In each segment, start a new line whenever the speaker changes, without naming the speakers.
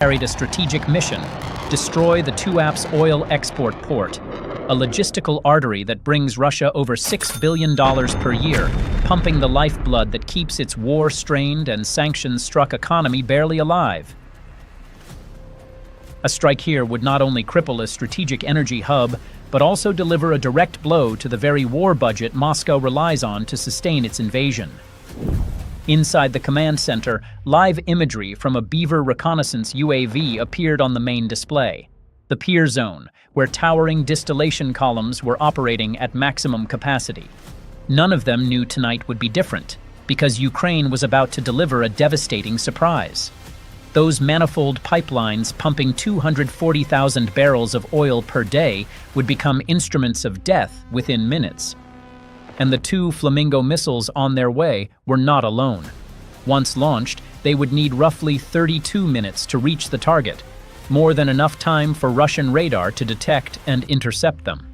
carried a strategic mission: destroy the Tuapse oil export port, a logistical artery that brings Russia over $6 billion per year, pumping the lifeblood that keeps its war-strained and sanctions-struck economy barely alive. A strike here would not only cripple a strategic energy hub, but also deliver a direct blow to the very war budget Moscow relies on to sustain its invasion. Inside the command center, live imagery from a Beaver reconnaissance UAV appeared on the main display. The pier zone, where towering distillation columns were operating at maximum capacity. None of them knew tonight would be different, because Ukraine was about to deliver a devastating surprise. Those manifold pipelines pumping 240,000 barrels of oil per day would become instruments of death within minutes. And the 2 Flamingo missiles on their way were not alone. Once launched, they would need roughly 32 minutes to reach the target, more than enough time for Russian radar to detect and intercept them.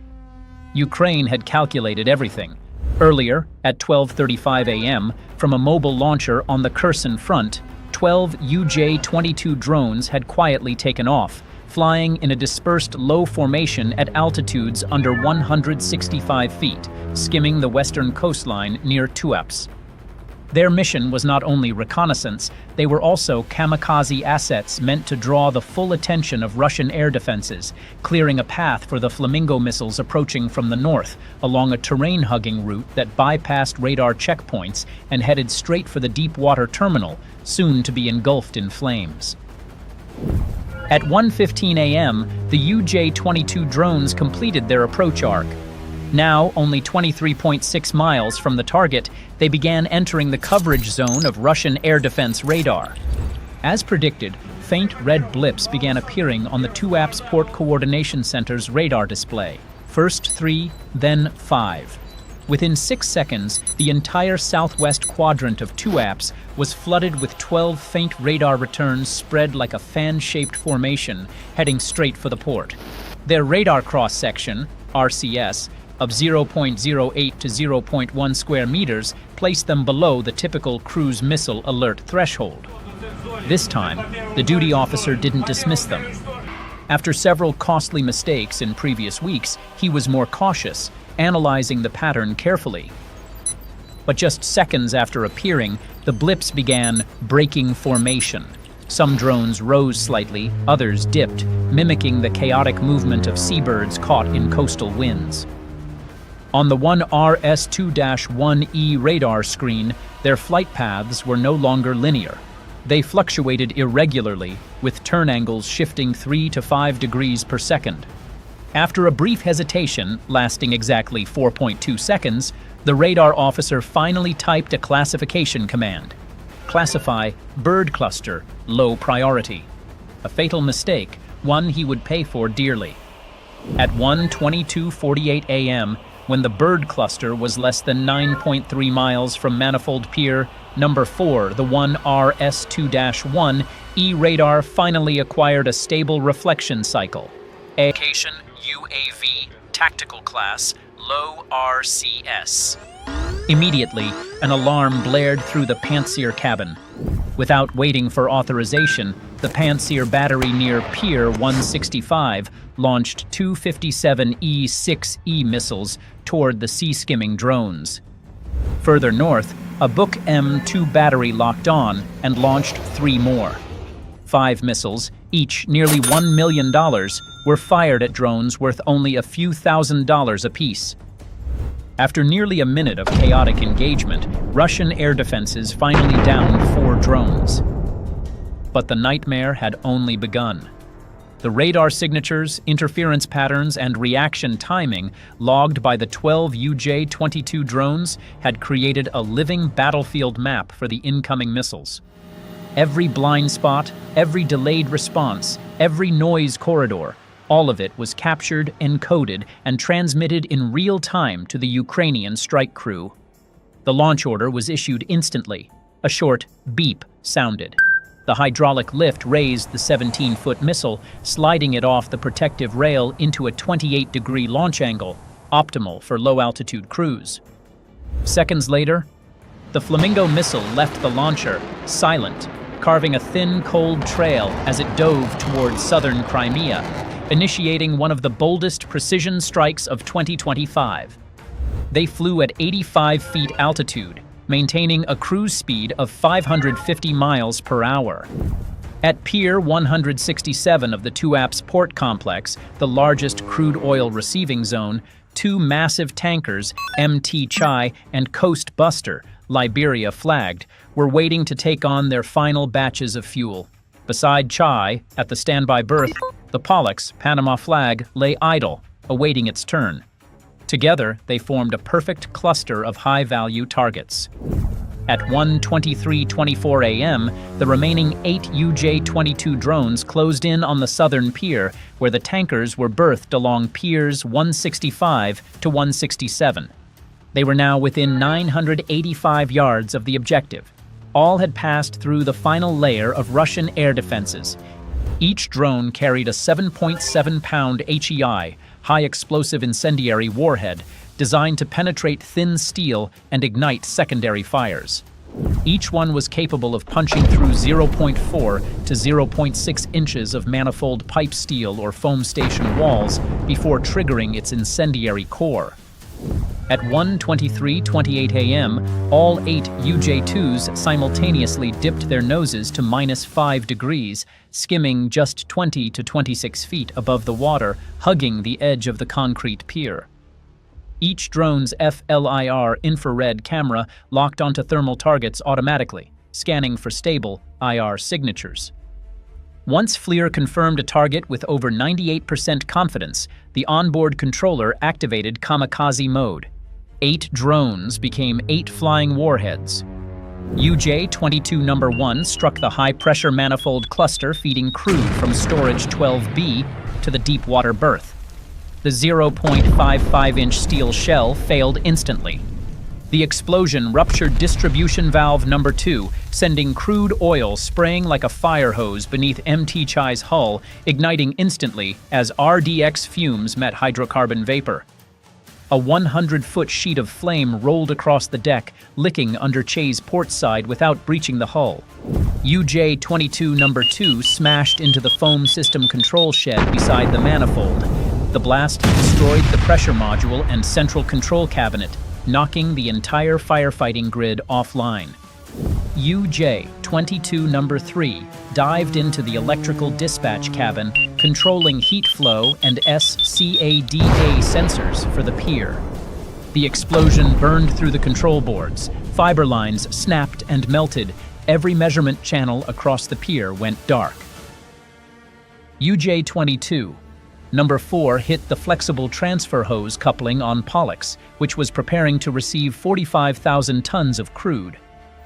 Ukraine had calculated everything. Earlier, at 12:35 a.m., from a mobile launcher on the Kherson front, 12 UJ-22 drones had quietly taken off, flying in a dispersed low formation at altitudes under 165 feet, skimming the western coastline near Tuapse. Their mission was not only reconnaissance, they were also kamikaze assets meant to draw the full attention of Russian air defenses, clearing a path for the Flamingo missiles approaching from the north along a terrain-hugging route that bypassed radar checkpoints and headed straight for the deep-water terminal, soon to be engulfed in flames. At 1:15 a.m., the UJ-22 drones completed their approach arc. Now, only 23.6 miles from the target, they began entering the coverage zone of Russian air defense radar. As predicted, faint red blips began appearing on the Tuapse Port Coordination Center's radar display. First 3, then 5. Within 6 seconds, the entire southwest quadrant of Tuapse was flooded with 12 faint radar returns spread like a fan-shaped formation, heading straight for the port. Their radar cross-section, RCS, of 0.08 to 0.1 square meters placed them below the typical cruise missile alert threshold. This time, the duty officer didn't dismiss them. After several costly mistakes in previous weeks, he was more cautious, analyzing the pattern carefully. But just seconds after appearing, the blips began breaking formation. Some drones rose slightly, others dipped, mimicking the chaotic movement of seabirds caught in coastal winds. On the 1RS-2-1E radar screen, their flight paths were no longer linear. They fluctuated irregularly, with turn angles shifting 3 to 5 degrees per second. After a brief hesitation, lasting exactly 4.2 seconds, the radar officer finally typed a classification command. Classify bird cluster, low priority. A fatal mistake, one he would pay for dearly. At 1:22:48 a.m., when the bird cluster was less than 9.3 miles from Manifold Pier number 4, the 1RS-2-1E radar finally acquired a stable reflection cycle. Location UAV, tactical class, low RCS. Immediately, an alarm blared through the Pantsir cabin. Without waiting for authorization, the Pantsir battery near Pier 165 launched 257E-6E missiles toward the sea-skimming drones. Further north, a Buk M2 battery locked on and launched 3 more. 5 missiles, each nearly $1 million, were fired at drones worth only a few $1,000s apiece. After nearly a minute of chaotic engagement, Russian air defenses finally downed 4 drones. But the nightmare had only begun. The radar signatures, interference patterns, and reaction timing logged by the 12 UJ-22 drones had created a living battlefield map for the incoming missiles. Every blind spot, every delayed response, every noise corridor, all of it was captured, encoded, and transmitted in real time to the Ukrainian strike crew. The launch order was issued instantly. A short beep sounded. The hydraulic lift raised the 17-foot missile, sliding it off the protective rail into a 28-degree launch angle, optimal for low-altitude cruise. Seconds later, the Flamingo missile left the launcher, silent, carving a thin, cold trail as it dove towards southern Crimea, initiating one of the boldest precision strikes of 2025. They flew at 85 feet altitude, maintaining a cruise speed of 550 miles per hour. At Pier 167 of the Tuapse port complex, the largest crude oil receiving zone, two massive tankers, MT Chai and Coast Buster, Liberia flagged, were waiting to take on their final batches of fuel. Beside Chai, at the standby berth, the Pollux, Panama flag, lay idle, awaiting its turn. Together, they formed a perfect cluster of high-value targets. At 1:23:24 a.m., the remaining 8 UJ-22 drones closed in on the southern pier, where the tankers were berthed along piers 165 to 167. They were now within 985 yards of the objective. All had passed through the final layer of Russian air defenses. Each drone carried a 7.7-pound HEI, high-explosive incendiary warhead, designed to penetrate thin steel and ignite secondary fires. Each one was capable of punching through 0.4 to 0.6 inches of manifold pipe steel or foam station walls before triggering its incendiary core. At 1:23:28 a.m., all 8 UJ-2s simultaneously dipped their noses to -5 degrees, skimming just 20 to 26 feet above the water, hugging the edge of the concrete pier. Each drone's FLIR infrared camera locked onto thermal targets automatically, scanning for stable IR signatures. Once FLIR confirmed a target with over 98% confidence, the onboard controller activated kamikaze mode. 8 drones became 8 flying warheads. UJ-22 No. 1 struck the high-pressure manifold cluster feeding crude from storage 12B to the deep water berth. The 0.55-inch steel shell failed instantly. The explosion ruptured distribution valve No. 2, sending crude oil spraying like a fire hose beneath MT Chai's hull, igniting instantly as RDX fumes met hydrocarbon vapor. A 100-foot sheet of flame rolled across the deck, licking under Chai's port side without breaching the hull. UJ-22 No. 2 smashed into the foam system control shed beside the manifold. The blast destroyed the pressure module and central control cabinet, knocking the entire firefighting grid offline. UJ-22 No. 3 dived into the electrical dispatch cabin, controlling heat flow and SCADA sensors for the pier. The explosion burned through the control boards, fiber lines snapped and melted, every measurement channel across the pier went dark. UJ-22 No. 4 hit the flexible transfer hose coupling on Pollux, which was preparing to receive 45,000 tons of crude.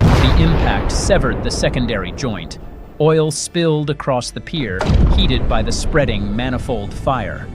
The impact severed the secondary joint. Oil spilled across the pier, heated by the spreading manifold fire.